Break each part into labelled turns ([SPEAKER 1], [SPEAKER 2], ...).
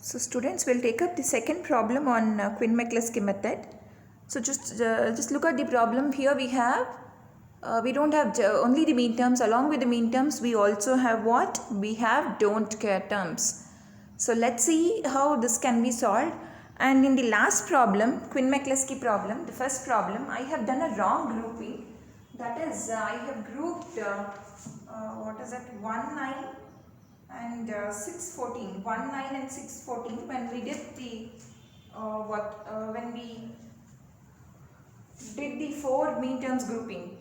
[SPEAKER 1] So students will take up the second problem on Quinn-McCluskey method. So just look at the problem. Here we don't have only the mean terms. Along with the mean terms, we also have what? We have don't care terms. So let's see how this can be solved. And in the last problem, Quinn-McCluskey problem, the first problem, I have done a wrong grouping. That is, I have grouped, 1, 9 and 614, 1, 9 and 614 when we did the, when we did the 4 mean terms grouping.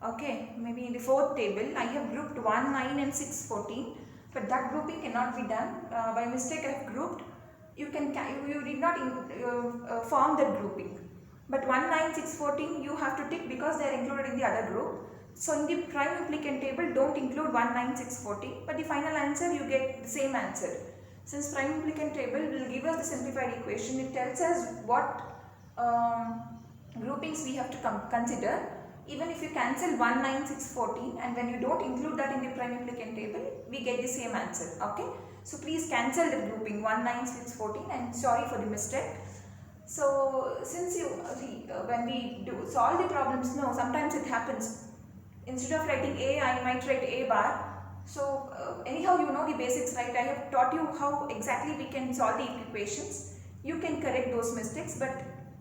[SPEAKER 1] Okay, maybe in the fourth table, I have grouped 1, 9 and 614, but that grouping cannot be done. By mistake I have grouped. You did not form that grouping. But 1, 9, 6, 14 you have to tick because they are included in the other group. So in the prime implicant table, don't include 1, 9, 6, 14, but the final answer you get the same answer. Since prime implicant table will give us the simplified equation, it tells us what groupings we have to consider. Even if you cancel 1, 9, 6, 14 and when you don't include that in the prime implicant table, we get the same answer. Okay. So please cancel the grouping 1, 9, 6, 14 and sorry for the mistake. So since when we solve the problems, sometimes it happens. Instead of writing A, I might write A bar. So anyhow you know the basics, right? I have taught you how exactly we can solve the equations. You can correct those mistakes, but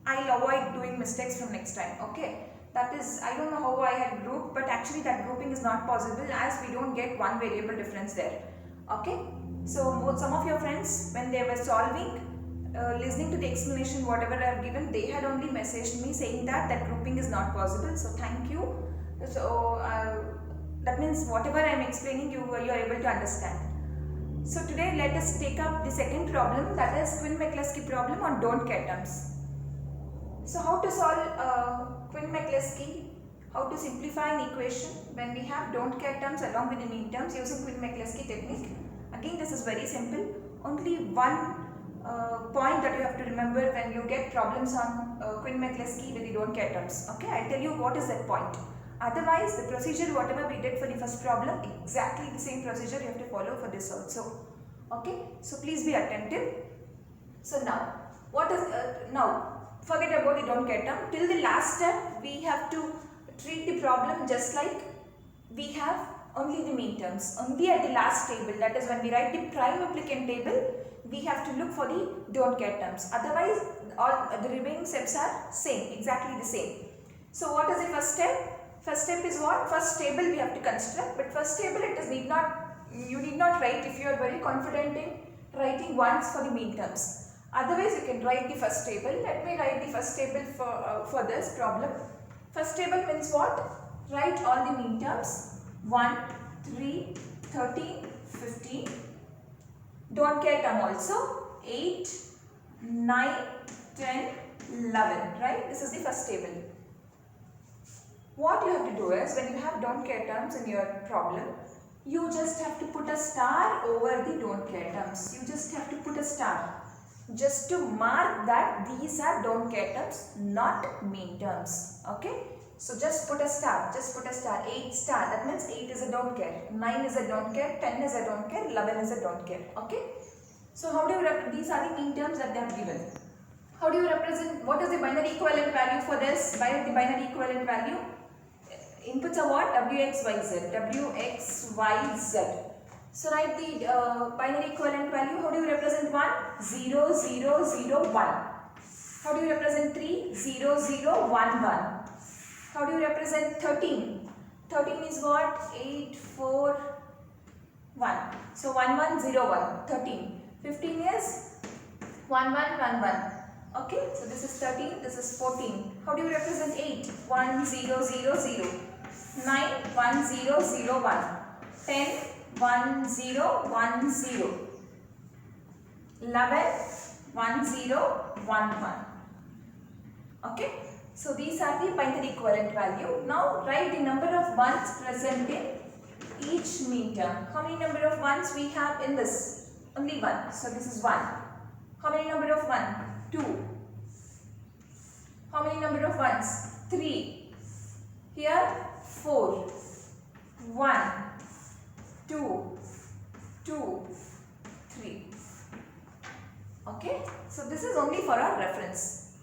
[SPEAKER 1] I'll avoid doing mistakes from next time. Okay. That is, I don't know how I had grouped, but actually that grouping is not possible as we don't get one variable difference there. Okay. So some of your friends, when they were solving, listening to the explanation whatever I have given, they had only messaged me saying that grouping is not possible. So thank you. So that means whatever I am explaining you are able to understand. So today let us take up the second problem, that is Quinn-McCluskey problem on don't care terms. So how to solve Quinn-McCluskey, how to simplify an equation when we have don't care terms along with the mean terms using Quinn-McCluskey technique. Again, this is very simple. Only one point that you have to remember when you get problems on Quinn-McCluskey with the don't care terms. Okay, I'll tell you what is that point. Otherwise, the procedure whatever we did for the first problem, exactly the same procedure you have to follow for this also. Okay, so please be attentive. So now, what is now? Forget about the don't care term. Till the last step, we have to treat the problem just like we have only the mean terms. Only at the last table, that is when we write the prime implicant table, we have to look for the don't care terms. Otherwise, all the remaining steps are same, exactly the same. So what is the first step? First step is what? First table we have to construct, but first table you need not write if you are very confident in writing once for the mean terms. Otherwise, you can write the first table. Let me write the first table for this problem. First table means what? Write all the mean terms 1, 3, 13, 15. Don't care term also 8, 9, 10, 11. Right? This is the first table. What you have to do is, when you have don't care terms in your problem, you just have to put a star over the don't care terms. You just have to put a star just to mark that these are don't care terms, not mean terms. Okay. So just put a star, 8 star, that means 8 is a don't care, 9 is a don't care, 10 is a don't care, 11 is a don't care. Okay. So how do you represent, these are the mean terms that they have given. How do you represent, what is the binary equivalent value for this? The binary equivalent value, inputs are what? Wx, y, z. So write the binary equivalent value. How do you represent 1? 0, 0, 0, 1. How do you represent 3? 0, 0, 1, 1. How do you represent 13? 13 is what? 8, 4, 1. So 1, 1, 0, 1. 13. 15 is 1, 1, 1, 1. Okay. So this is 13. This is 14. How do you represent 8? 1, 0, 0, 0. 9, 1, 0, 0, 1. 10, 1, 0, 1, 0. 11, 1, 0, 1, 1. Okay. So these are the binary equivalent value. Now write the number of ones present in each mean term. How many number of ones we have in this? Only 1. So this is 1. How many number of 1? 2. How many number of ones? 3. Here 4. 1, 2, 2, 3. Okay, so this is only for our reference.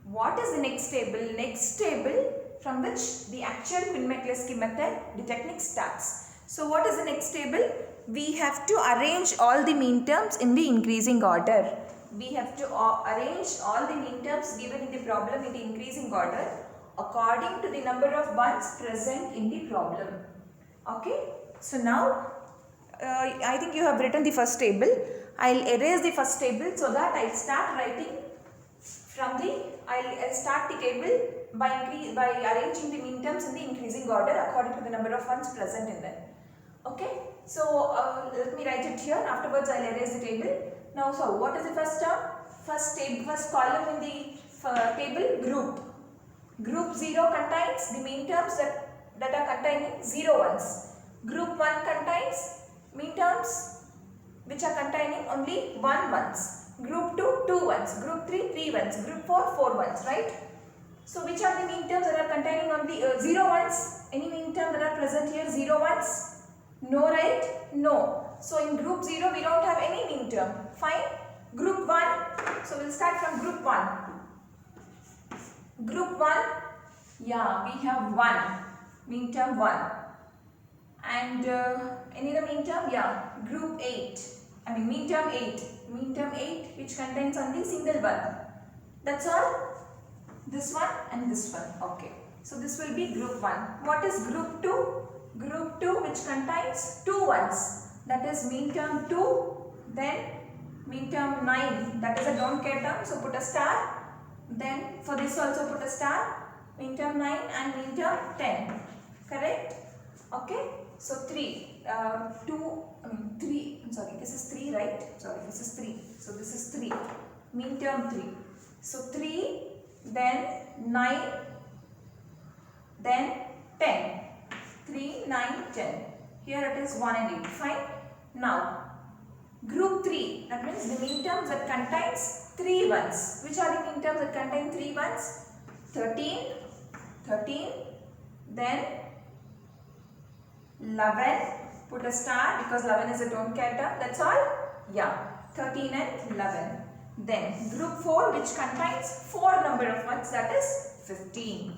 [SPEAKER 1] What is the next table? Next table from which the actual Quinn-Mikulewski method, the technique starts. So what is the next table? We have to arrange all the mean terms in the increasing order. We have to arrange all the mean terms given in the problem in the increasing order according to the number of ones present in the problem. Okay, so now I think you have written the first table. I'll erase the first table so that I'll start writing from the, I'll start the table by arranging the mean terms in the increasing order according to the number of ones present in them. Okay, so let me write it here. Afterwards, I'll erase the table. Now, so what is the first term? First column in the table, group. Group 0 contains the mean terms that are containing 0 ones. Group 1 contains mean terms which are containing only 1 ones. Group 2, 2 ones. Group 3, 3 ones. Group 4, 4 ones, right? So which are the mean terms that are containing only 0 ones? Any mean term that are present here, 0 ones? No, right? No. So in group 0, we don't have any mean term. Fine. Group 1, so we'll start from group 1. Group 1, yeah, we have 1. Mean term 1. And any other mean term? Yeah, group 8. Mean term 8. Mean term 8 which contains only single one. That's all. This one and this one. Okay. So this will be group 1. What is group 2? Group 2 which contains 2 ones. That is mean term 2. Then mean term 9. That is a don't care term. So put a star. Then for this also put a star. Mean term 9 and mean term 10. Correct? Okay. So 3. 3. I'm sorry. This is 3, right? Sorry. This is 3. So this is 3. Mean term 3. So 3. Then 9. Then 10. 3, 9, 10. Here it is 1 and 8. Fine. Now, group 3. That means the mean terms that contains 3 ones. Which are the mean terms that contain 3 ones? 13. 13. Then 11. Put a star because 11 is a don't care term. That's all? Yeah. 13 and 11. Then group 4 which contains 4 number of ones. That is 15.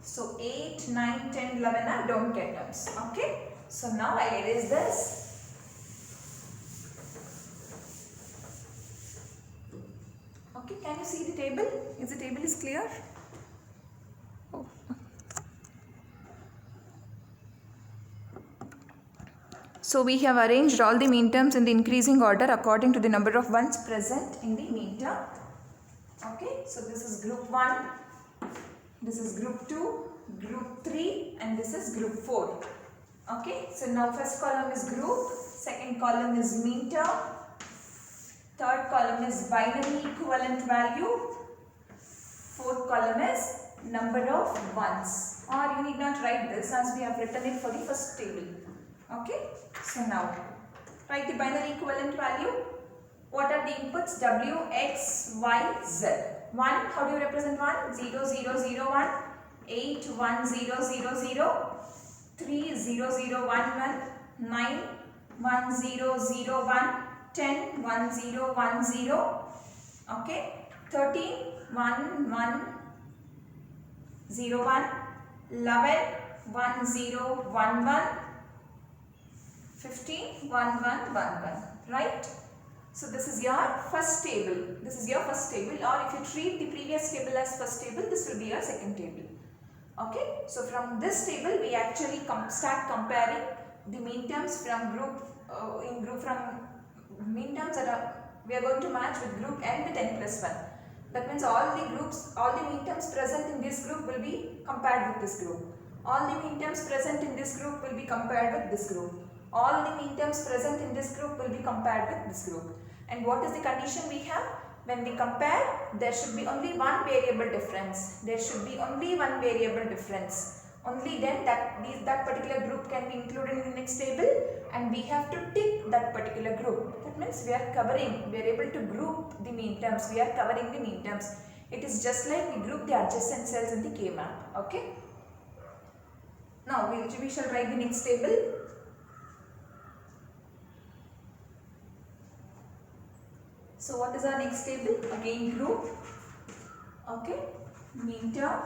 [SPEAKER 1] So 8, 9, 10, 11 are don't care terms. Okay. So now I erase this. Okay. Can you see the table? Is the table is clear? Oh. So we have arranged all the mean terms in the increasing order according to the number of ones present in the mean term. Okay. So this is group 1. This is group 2, group 3 and this is group 4. Okay, so now first column is group, second column is mean term, third column is binary equivalent value, fourth column is number of ones. Or you need not write this as we have written it for the first table. Okay, so now write the binary equivalent value. What are the inputs? W, X, Y, Z. 1, how do you represent 1? 0, 0, 0, 1. 8, 1, 0, 0, 0. 3, 0, 0, 1, 1. 9, 1, 0, 0, 1. 10, 1, 0, 1, 0. Okay. 13, 1, 1, 0, 1. 11, 1, 0, 1, 1. 15, 1, 1, 1, 1. Right? So this is your first table. This is your first table, or if you treat the previous table as first table, this will be your second table. Okay. So from this table, we actually start comparing the mean terms from group mean terms that we are going to match with group n with n plus 1. That means all the mean terms present in this group will be compared with this group. All the mean terms present in this group will be compared with this group. All the mean terms present in this group will be compared with this group. And what is the condition we have? When we compare, there should be only one variable difference. There should be only one variable difference. Only then that particular group can be included in the next table, and we have to tick that particular group. That means we are able to group the mean terms. We are covering the mean terms. It is just like we group the adjacent cells in the K-map. Okay. Now we shall write the next table. So what is our next table? Again group. Okay, mean term.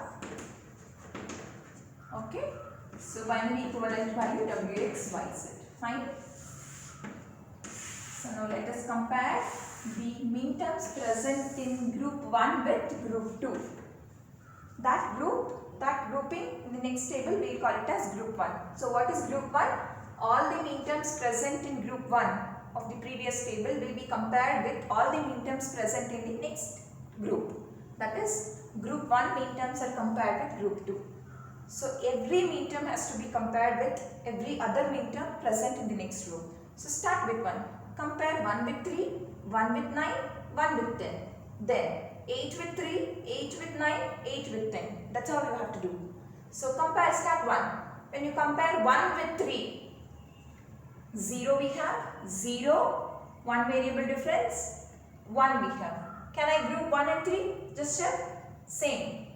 [SPEAKER 1] Okay, so binary equivalent value Wx, Yz. Fine. So now let us compare the mean terms present in group 1 with group 2. That grouping in the next table we will call it as group 1. So what is group 1? All the mean terms present in group 1 of the previous table will be compared with all the mean terms present in the next group. That is, group 1 mean terms are compared with group 2. So every mean term has to be compared with every other mean term present in the next group. So start with 1. Compare 1 with 3, 1 with 9, 1 with 10. Then 8 with 3, 8 with 9, 8 with 10. That's all you have to do. So compare, start 1. When you compare 1 with 3, 0 we have, 0, 1 variable difference, 1 we have. Can I group 1 and 3? Just check. Same.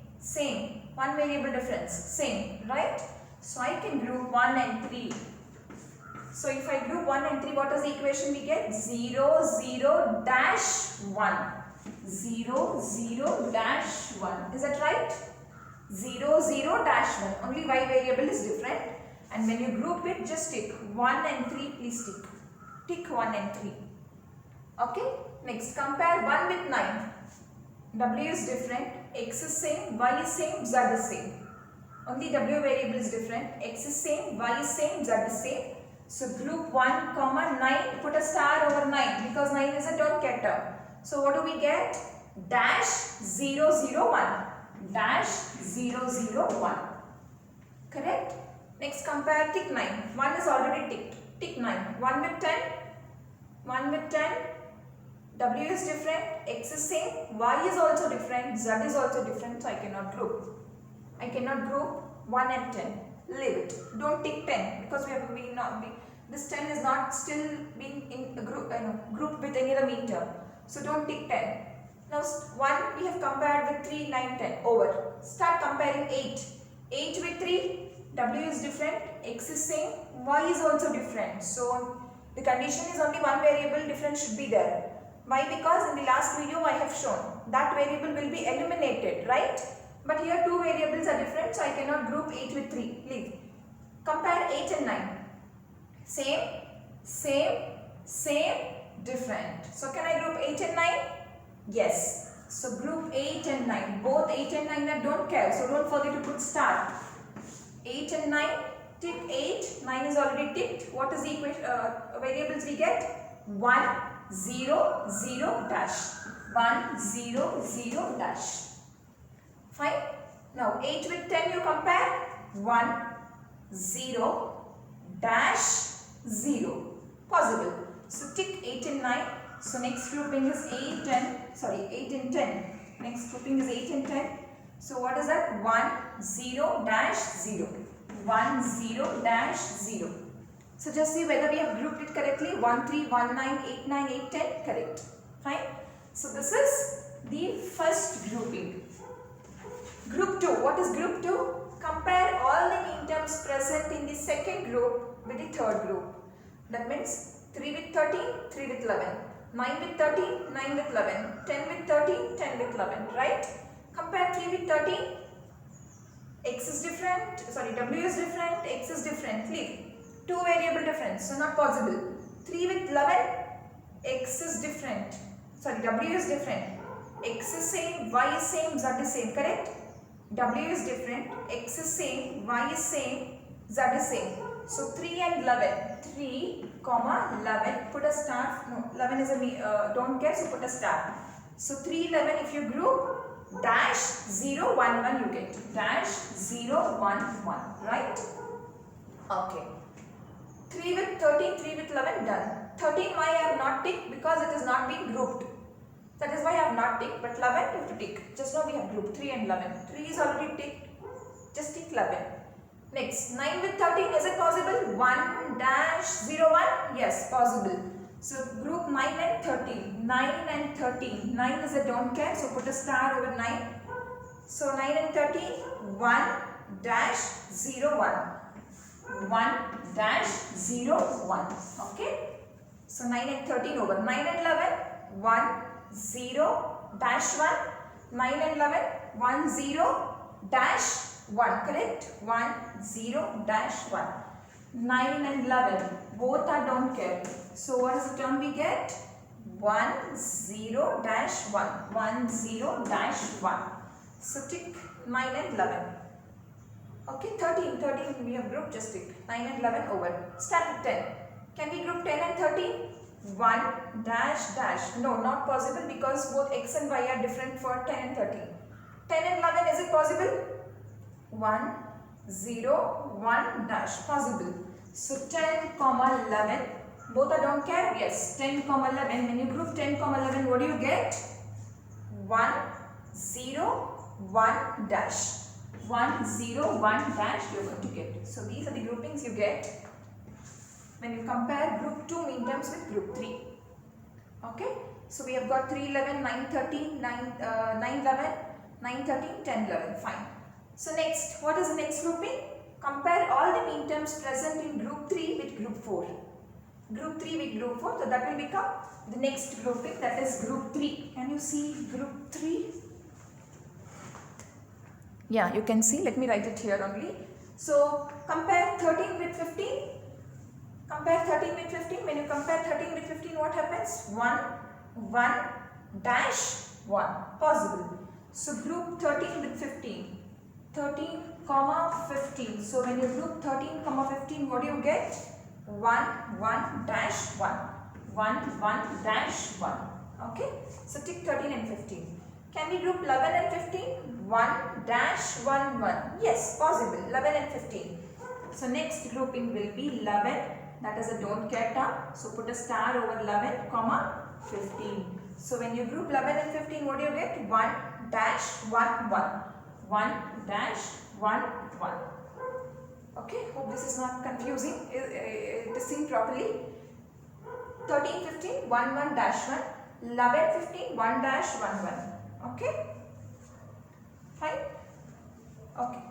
[SPEAKER 1] 1 variable difference, same, right? So I can group 1 and 3. So if I group 1 and 3, what is the equation we get? 0, 0, dash 1. 0, 0, dash 1. Is that right? 0, 0, dash 1. Only y variable is different. And when you group it, just tick 1 and 3, please tick. Tick 1 and 3. Okay? Next, compare 1 with 9. W is different, X is same, Y is same, Z is same. Only W variable is different, X is same, Y is same, Z is same. So group 1, 9, put a star over 9 because 9 is a don't get term. So what do we get? Dash 0, 0, 1. Dash 0, 0, 1. Correct? Next compare tick 9. 1 is already ticked. Tick 9. 1 with 10. 1 with 10. W is different, X is same, Y is also different, Z is also different, so I cannot group. I cannot group 1 and 10. Leave it. Don't tick 10 because this 10 is not still being in a group, grouped with any other mean term. So don't tick 10. Now 1 we have compared with 3, 9, 10. Over. Start comparing 8. 8 with 3, W is different, X is same, Y is also different. So the condition is only one variable difference should be there. Why? Because in the last video I have shown that variable will be eliminated, right? But here two variables are different, so I cannot group 8 with 3. Leave. Compare 8 and 9. Same, different. So can I group 8 and 9? Yes. So group 8 and 9. Both 8 and 9 I don't care. So don't forget to put star. 8 and 9. Tick 8. 9 is already ticked. What is the equation? Variables we get? 1, 0, 0, dash. 1, 0, 0, dash. Fine. Now 8 with 10 you compare. 1, 0, dash, 0. Possible. So tick 8 and 9. So next grouping is 8 and 10. Next grouping is 8 and 10. So what is that? 1, 0, dash, 0. 1, 0, dash, 0. So just see whether we have grouped it correctly. 1, 3, 1, 9, 8, 9, 8, 10. Correct. Fine. So this is the first grouping. Group 2. What is group 2? Compare all the mean terms present in the second group with the third group. That means 3 with 13, 3 with 11. 9 with 13, 9 with 11. 10 with 13, 10 with 11. Right? Compare 3 with 13. X is different. W is different. X is different. Leave. 2 variable difference. So not possible. 3 with 11. X is different. W is different. X is same. Y is same. Z is same. Correct? W is different. X is same. Y is same. Z is same. So 3 and 11. 3, 11. Put a star. No, 11 is a don't care. So put a star. So 3, 11. If you group dash 0, 1, 1 you get. Dash 0, 1, 1. Right? Okay. 3 with 13, 3 with 11 done. 13 why I have not ticked? Because it is not being grouped. That is why I have not ticked. But 11 you have to tick. Just now we have grouped 3 and 11. 3 is already ticked. Just tick 11. Next 9 with 13. Is it possible? 1 dash 0 1. Yes, possible. So group 9 and 13. 9 and 13. 9 is a don't care. So put a star over 9. So 9 and 13. 1 dash 0 1. 1 dash 0 1. Okay. So 9 and 13 over. 9 and 11. 1 0 dash 1. 9 and 11 1 0 dash 1. Correct? 1 0 dash 1. 9 and 11 both are don't carry. So what is the term we get? 1 0 dash 1. 1 0 dash 1. So tick 9 and 11. Okay, 13 we have grouped, just tick 9 and 11 over. Start with 10. Can we group 10 and 13? 1 dash dash. No, not possible because both x and y are different for 10 and 13. 10 and 11, is it possible? 1 0 1 dash, possible. So 10 comma 11, both are don't care? Yes, 10 comma 11. When you group 10 comma 11, what do you get? 1 0 1 dash. 1 0 1 dash you are going to get. So these are the groupings you get when you compare group 2 mean terms with group 3. Okay, so we have got 3 11 9 13 9 11 9 13 10 11. Fine. So next, what is the next grouping? Compare all the mean terms present in group 3 with group 4. Group 3 with group 4, so that will become the next grouping, that is group 3. Can you see group 3? Yeah, you can see. Let me write it here only. So compare 13 with 15. Compare 13 with 15. When you compare 13 with 15, what happens? 1 1 dash 1. Possible. So group 13 with 15. 13 comma 15. So when you group 13 comma 15, what do you get? 1 1 dash 1. 1 1 dash 1. Okay. So tick 13 and 15. Can we group 11 and 15? 1 dash 1 1. Yes, possible. 11 and 15. So next grouping will be 11. That is a don't care term. So put a star over 11 comma 15. So when you group 11 and 15, what do you get? 1 dash 1 1. 1 dash 1 1. Okay, hope this is not confusing. It is seen properly. 13 15 1 1 dash 1. 11 15 1 dash 1 1. Okay. Fine. Okay.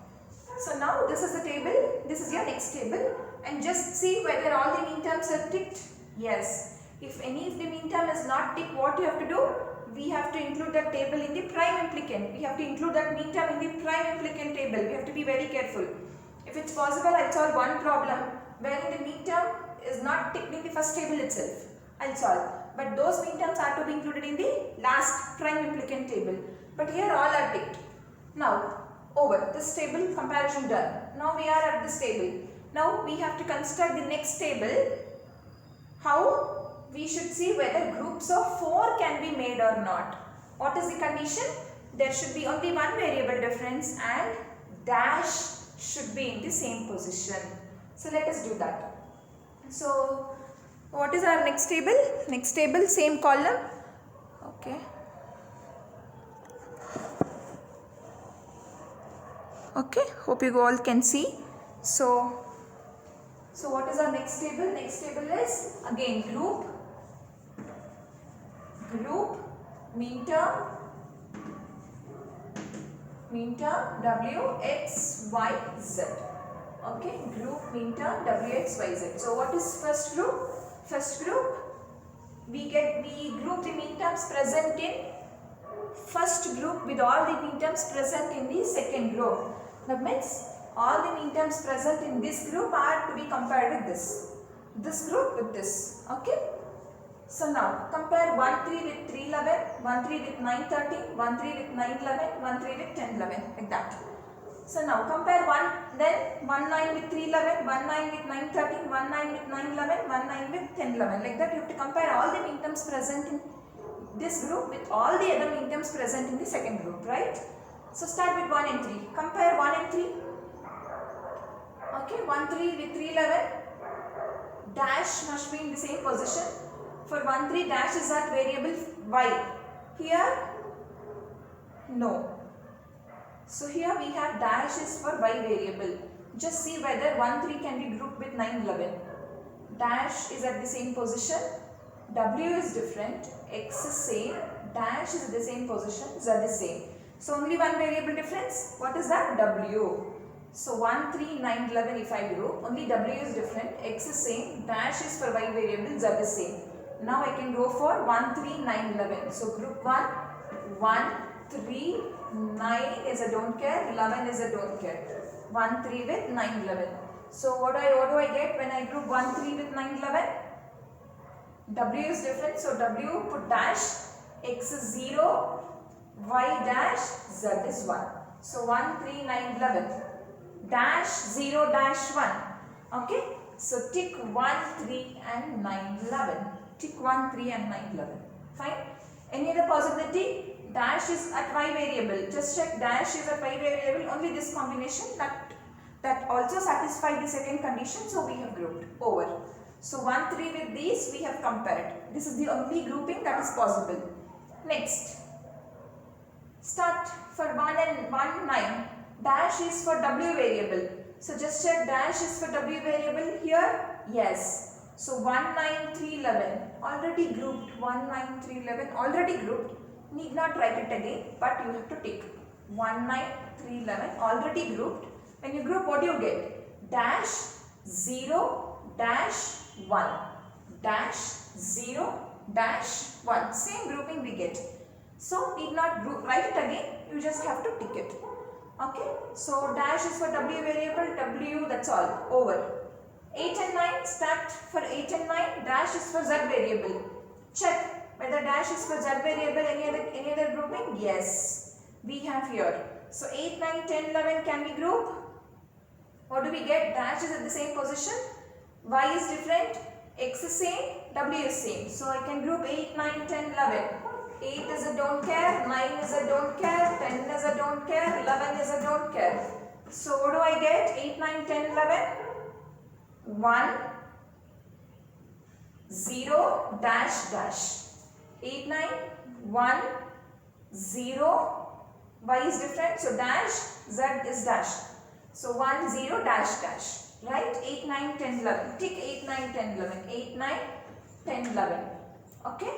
[SPEAKER 1] So now this is the table. This is your next table. And just see whether all the mean terms are ticked. Yes. If any of the mean term is not ticked, what you have to do? We have to include that table in the prime implicant. We have to include that mean term in the prime implicant table. We have to be very careful. If it's possible, I'll solve one problem wherein the mean term is not ticked in the first table itself. I'll solve. But those mean terms are to be included in the last prime implicant table. But here all are ticked. Now, over. This table comparison done. Now we are at this table. Now we have to construct the next table. How? We should see whether groups of 4 can be made or not. What is the condition? There should be only one variable difference and dash should be in the same position. So let us do that. So what is our next table? Next table, same column. Okay. Okay, hope you all can see. So what is our next table? Next table is again group, mean term, W, X, Y, Z. Okay, group, mean term, W, X, Y, Z. So what is first group? First group, we group the mean terms present in first group with all the mean terms present in the second group. That means all the mean terms present in this group are to be compared with this group with this. Okay. So now compare 1 3 with 3 11, 1 3 with 9 13, 1 3 with 9 11, 1 3 with 10 11, like that. So now compare 1 9 with 3 11, 1 9 with 9 13, 1 9 with 9 11, 1 9 with 10 11, like that. You have to compare all the mean terms present in this group with all the other mean terms present in the second group, right? So start with 1 and 3. Compare 1 and 3. Okay, 1 3 with 3 11. Dash must be in the same position. For 1 3, dash is at variable y. Here, no. So here we have dash is for y variable. Just see whether 1 3 can be grouped with 9 11. Dash is at the same position. W is different. X is same. Dash is at the same position. Z is same. So only one variable difference. What is that? W. So 1 3 9 11 if I group, only W is different. X is same. Dash is for y variable. Z is same. Now I can go for 1, 3, 9, 11. So group 1, 1, 3, 9 is a don't care, 11 is a don't care. 1, 3 with 9, 11. So what do I get when I group 1, 3 with 9, 11? W is different, so W put dash, X is 0, Y dash, Z is 1. So 1, 3, 9, 11. Dash 0 dash 1. Okay. So tick 1, 3 and 9, 11. Tick 1, 3 and 9, 11. Fine. Any other possibility? Dash is at Y variable. Just check dash is at Y variable. Only this combination that also satisfy the second condition. So we have grouped over. So 1, 3 with these we have compared. This is the only grouping that is possible. Next. Start for 1 and 1, 9. Dash is for W variable. So just check dash is for W variable here. Yes. So 1, 9, 3, 11. Already grouped. 1, 9, 3, 11. Already grouped. Need not write it again. But you have to tick. 1, 9, 3, 11. Already grouped. When you group, what do you get? Dash 0 dash 1. Dash 0 dash 1. Same grouping we get. So need not write it again. You just have to tick it. Okay. So dash is for W variable. W, that's all. Over. 8 and 9. Start for 8 and 9. Dash is for Z variable. Check whether dash is for Z variable. Any other grouping? Yes. We have here. So 8, 9, 10, 11 can we group? What do we get? Dash is at the same position. Y is different. X is same. W is same. So I can group 8, 9, 10, 11. 8 is a don't care, 9 is a don't care, 10 is a don't care, 11 is a don't care. So what do I get? 8, 9, 10, 11. 1, 0, dash, dash. 8, 9, 1, 0, Y is different. So dash, Z is dash. So 1, 0, dash, dash. Right? 8, 9, 10, 11. Tick 8, 9, 10, 11. 8, 9, 10, 11. Okay?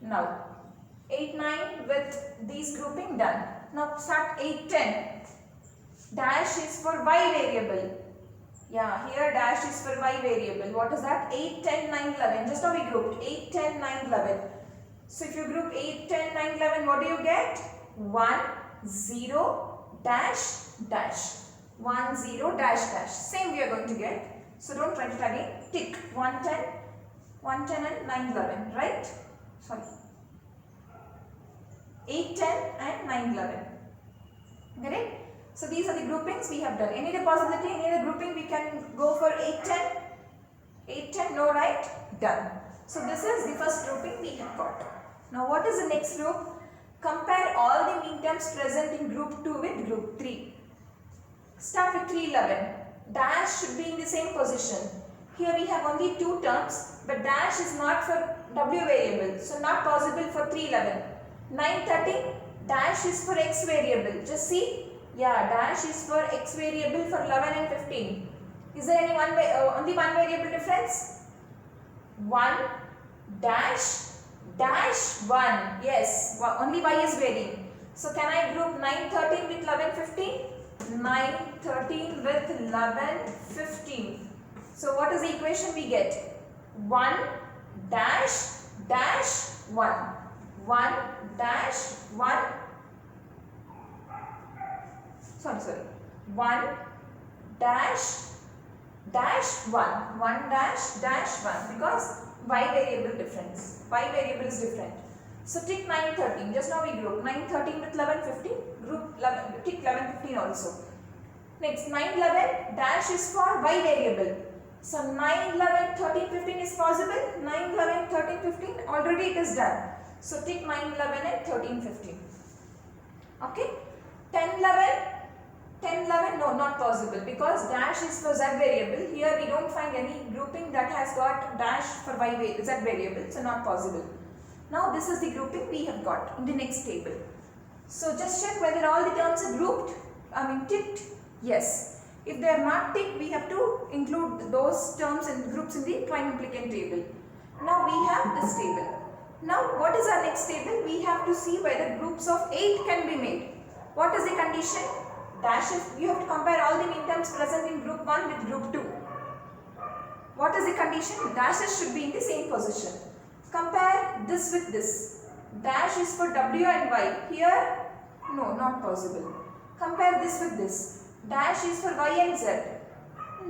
[SPEAKER 1] Now, 8, 9 with these grouping done. Now start 8, 10. Dash is for Y variable. Yeah, here dash is for Y variable. What is that? 8, 10, 9, 11. Just now we grouped 8, 10, 9, 11. So if you group 8, 10, 9, 11, what do you get? 1, 0, dash, dash. 1, 0, dash, dash. Same we are going to get. So don't write it again. Tick 1, 10, 1, 10 and 9, 11. Right? Sorry. 8, 10 and 9, 11. Correct? So these are the groupings we have done. Any other possibility, any other grouping we can go for 8, 10? 8, 10, no, right? Done. So this is the first grouping we have got. Now what is the next group? Compare all the mean terms present in group 2 with group 3. Start with 311. Dash should be in the same position. Here we have only 2 terms, but dash is not for W variable. So not possible for 311. 913, dash is for X variable. Just see. Yeah, dash is for X variable for 11 and 15. Is there only one variable difference? 1 dash dash 1. Yes, only Y is varying. So can I group 913 with 11, 15? 913 with 11, 15. So what is the equation we get? 1 dash dash 1. 1 dash 1. Sorry. 1 dash dash 1. 1 dash dash 1. Because Y variable difference. Y variable is different. So tick 913. Just now we group 913 with 11, 15. Group 11, tick 11, 15 also. Next 911 dash is for Y variable. So 9, 11, 13, 15 is possible. 9, 11, 13, 15 already it is done. So tick 9, 11 and 13, 15. Okay. 10, 11. 10, 11, no, not possible because dash is for Z variable. Here we don't find any grouping that has got dash for Z variable. So not possible. Now this is the grouping we have got in the next table. So just check whether all the terms are grouped. Ticked. Yes. If they are not ticked, we have to include those terms and groups in the prime implicant table. Now we have this table. Now what is our next table? We have to see whether groups of 8 can be made. What is the condition? Dashes, you have to compare all the mean terms present in group 1 with group 2. What is the condition? Dashes should be in the same position. Compare this with this. Dash is for W and Y. Here, no, not possible. Compare this with this. Dash is for Y and Z.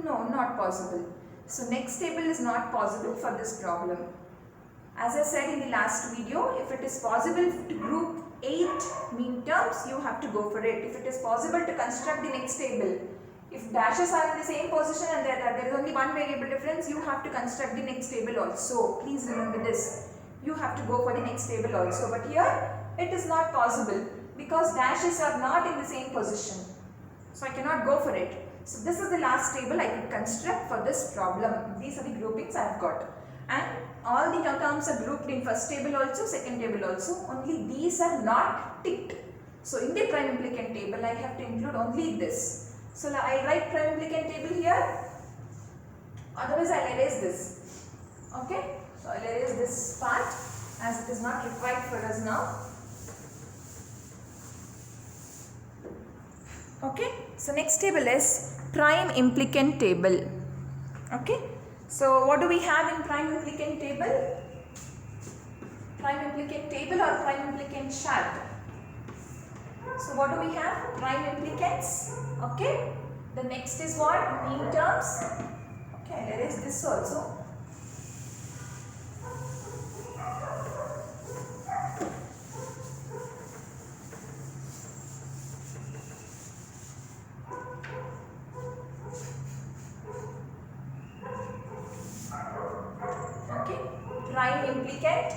[SPEAKER 1] No, not possible. So next table is not possible for this problem. As I said in the last video, if it is possible to group 8 mean terms, you have to go for it. If it is possible to construct the next table, if dashes are in the same position and there is only one variable difference, you have to construct the next table also. Please remember this. You have to go for the next table also. But here, it is not possible because dashes are not in the same position. So I cannot go for it. So this is the last table I could construct for this problem. These are the groupings I have got. And all the terms are grouped in first table also, second table also. Only these are not ticked. So in the prime implicant table, I have to include only this. So I write prime implicant table here. Otherwise, I will erase this. Okay. So I will erase this part as it is not required for us now. Okay. So next table is prime implicant table. Okay. So what do we have in prime implicant table? Prime implicant table or prime implicant chart? So what do we have? Prime implicants. Okay. The next is what? Mean terms. Okay, I'll erase this also. Prime implicant,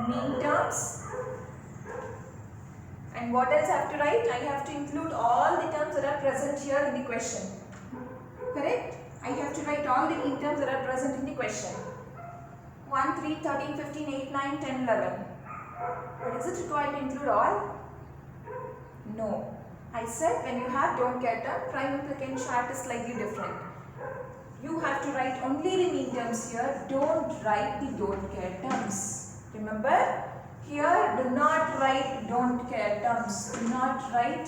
[SPEAKER 1] mean terms, and what else I have to write? I have to include all the terms that are present here in the question. Correct? I have to write all the mean terms that are present in the question. 1, 3, 13, 15, 8, 9, 10, 11. But is it required to include all? No. I said when you have don't care term, prime implicant chart is slightly different. You have to write only the mean terms here. Don't write the don't care terms. Remember, here do not write don't care terms. Do not write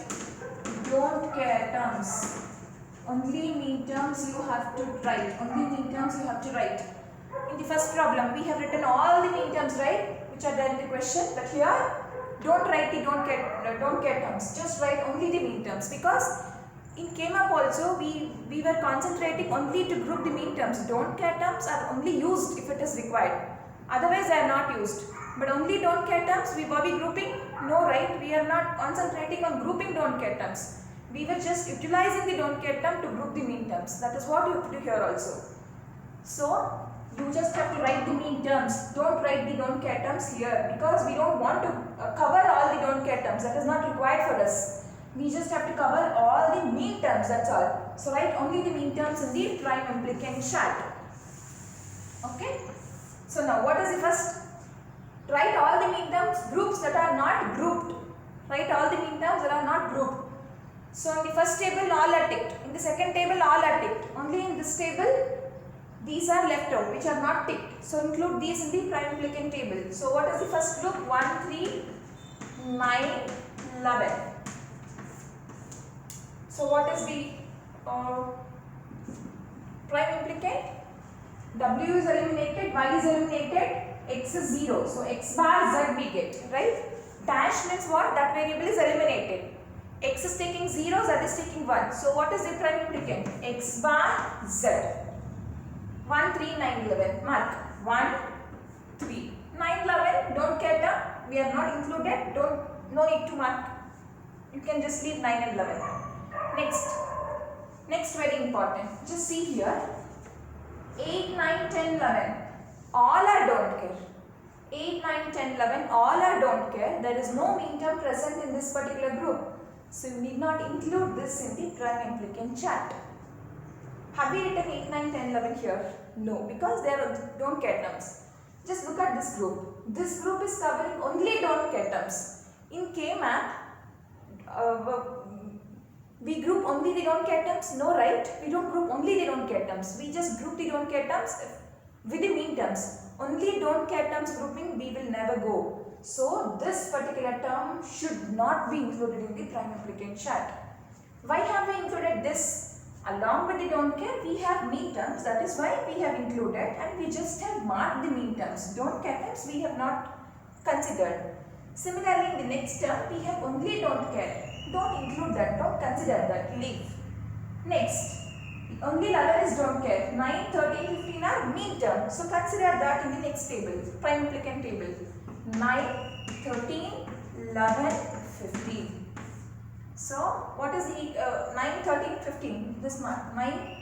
[SPEAKER 1] don't care terms. Only mean terms you have to write. Only mean terms you have to write. In the first problem, we have written all the mean terms, right, which are there in the question. But here, don't write the don't care terms. Just write only the mean terms, because in came up also, we were concentrating only to group the mean terms. Don't care terms are only used if it is required. Otherwise, they are not used. But only don't care terms, we were grouping? No, right? We are not concentrating on grouping don't care terms. We were just utilizing the don't care term to group the mean terms. That is what you have to do here also. So, you just have to write the mean terms. Don't write the don't care terms here, because we don't want to cover all the don't care terms. That is not required for us. We just have to cover all the mean terms, that's all. So write only the mean terms in the prime implicant chart. Okay. So now what is the first? Write all the mean terms, groups that are not grouped. Write all the mean terms that are not grouped. So in the first table all are ticked. In the second table all are ticked. Only in this table these are left out, which are not ticked. So include these in the prime implicant table. So what is the first group? 1, 3, 9, 11. So what is the prime implicant? W is eliminated, Y is eliminated, X is 0. So X bar Z we get, right? Dash means what? That variable is eliminated. X is taking 0, Z is taking 1. So what is the prime implicant? X bar Z. 1, 3, 9, 11. Mark. 1, 3. 9, 11. Don't care term. We are not included. No need to mark. You can just leave 9 and 11. Next very important. Just see here. 8, 9, 10, 11. All are don't care. 8, 9, 10, 11. All are don't care. There is no mean term present in this particular group. So you need not include this in the prime implicant chart. Have we written 8, 9, 10, 11 here? No, because they are don't care terms. Just look at this group. This group is covering only don't care terms. In K-map, we group only the don't care terms? No, right? We don't group only the don't care terms. We just group the don't care terms with the mean terms. Only don't care terms grouping we will never go. So this particular term should not be included in the prime implicant chart. Why have we included this? Along with the don't care, we have mean terms. That is why we have included, and we just have marked the mean terms. Don't care terms we have not considered. Similarly, in the next term, we have only don't care. Don't include that. Don't consider that. Leave. Next, the only other is don't care. 9, 13, 15 are mean terms. So consider that in the next table, prime implicant table. 9, 13, 11, 15. So, what is the 9, 13, 15? This 9,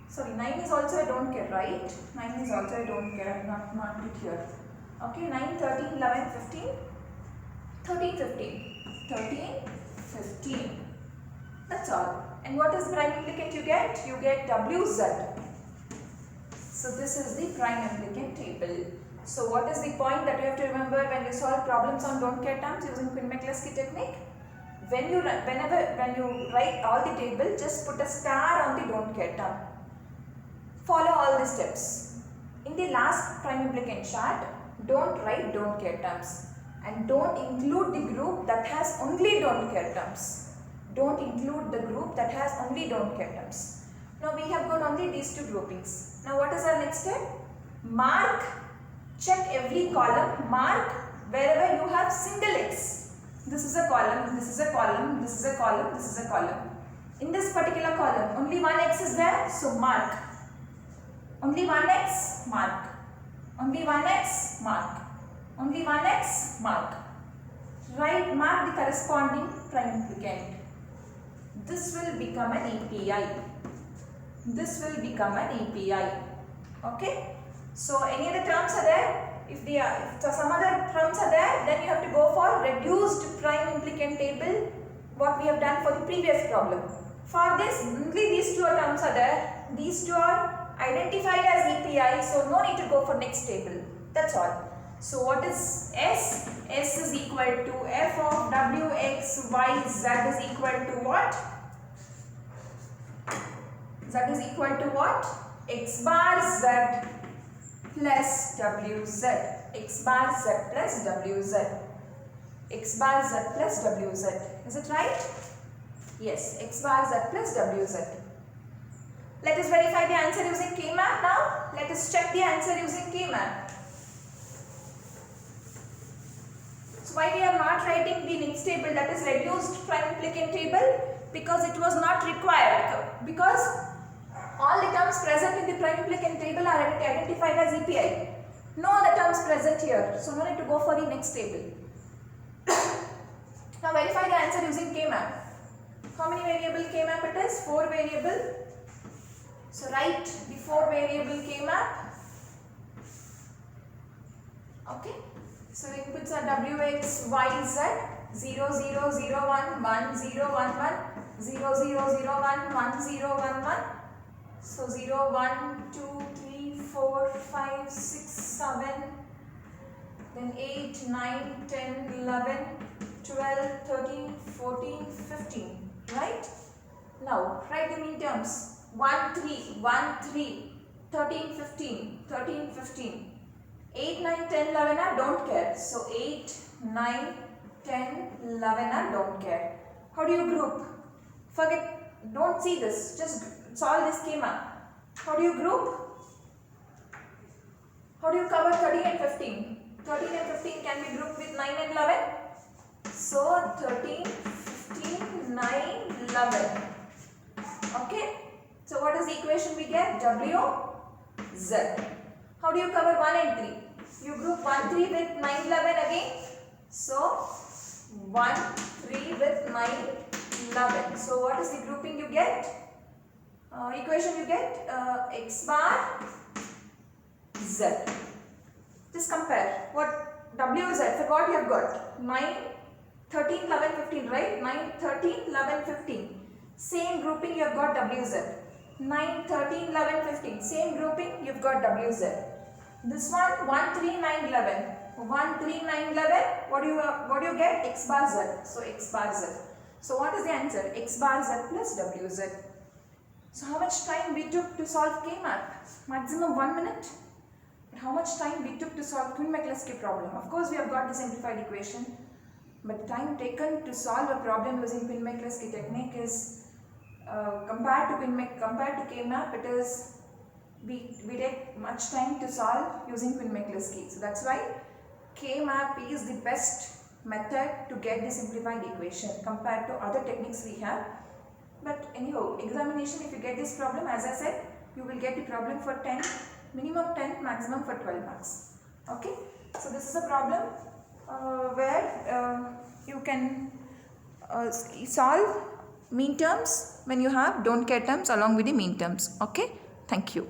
[SPEAKER 1] sorry, 9 is also a don't care, right? 9 is also a don't care, I have not marked it here. Okay, 9, 13, 11, 15, 13, 15, 13, 15. That's all. And what is prime implicant you get? You get WZ. So, this is the prime implicant table. So, what is the point that you have to remember when you solve problems on don't care terms using Quinn-McCluskey technique? When you write all the table, just put a star on the don't care term. Follow all the steps. In the last prime implicant chart, don't write don't care terms and don't include the group that has only don't care terms. Don't include the group that has only don't care terms. Now we have got only these two groupings. Now what is our next step? Mark, check every column, mark wherever you have single X. This is a column, this is a column, this is a column, this is a column. In this particular column, only one X is there, so mark. Only one X, mark. Only one X, mark. Only one X, mark. Right, mark the corresponding prime implicant. This will become an API. This will become an API. Okay? So, any other terms are there? If some other terms are there, then you have to go for reduced prime implicant table, what we have done for the previous problem. For this, only these two terms are there. These two are identified as API, so no need to go for next table. That's all. So what is S? S is equal to f of w, x, y, z is equal to what? Z is equal to what? X bar z plus wz. X bar z plus wz. X bar z plus wz. Is it right? Yes, x bar z plus wz. Let us verify the answer using K-map now. Let us check the answer using K-map. So why we are not writing the next table, that is reduced prime implicant table? Because it was not required. Because all the terms present in the prime implicant table are identified as API. No other terms present here. So no need to go for the next table. Now verify the answer using K-map. How many variable K-map it is? 4 variable. So write the 4 variable K-map. Okay. So inputs are wx, yz, 0, 0, 0, 1, 1, 0, 1, 1, 0, 0, 0, 1, 1, 0, 1, 1. So 0, 1, 2, 3, 4, 5, 6, 7, then 8, 9, 10, 11, 12, 13, 14, 15, right? Now write the mean terms. 1, 3, 1, 3, 13, 15, 13, 15. 8, 9, 10, 11 are don't care. So 8, 9, 10, 11 are don't care. How do you group? Forget, don't see this. Just solve this schema. How do you group? How do you cover 13 and 15? 13 and 15 can be grouped with 9 and 11. So 13, 15, 9, 11. Okay. So what is the equation we get? W, Z. How do you cover 1 and 3? You group 1, 3 with 9, 11 again. So 1, 3 with 9, 11. So what is the grouping you get? Equation you get x bar z. Just compare what W is at. So what you have got? 9, 13, 11, 15, right? 9, 13, 11, 15. Same grouping you have got WZ. 9, 13, 11, 15. Same grouping you've got WZ. This one 1, 3, 9, 11. 1, 3, 9, 11. What do you get? X bar Z. So x bar Z. So what is the answer? X bar Z plus WZ. So how much time we took to solve K-map? Maximum 1 minute. But how much time we took to solve Quinn-McCluskey problem? Of course we have got the simplified equation. But time taken to solve a problem using Quinn-McCluskey technique is compared to K-map, it is we take much time to solve using Quinn-Michels key. So that's why K-map is the best method to get the simplified equation compared to other techniques we have. But anyhow, examination, if you get this problem, as I said, you will get the problem for 10, minimum 10, maximum for 12 marks. Okay, so this is a problem where you can solve mean terms when you have don't care terms along with the mean terms. Okay, thank you.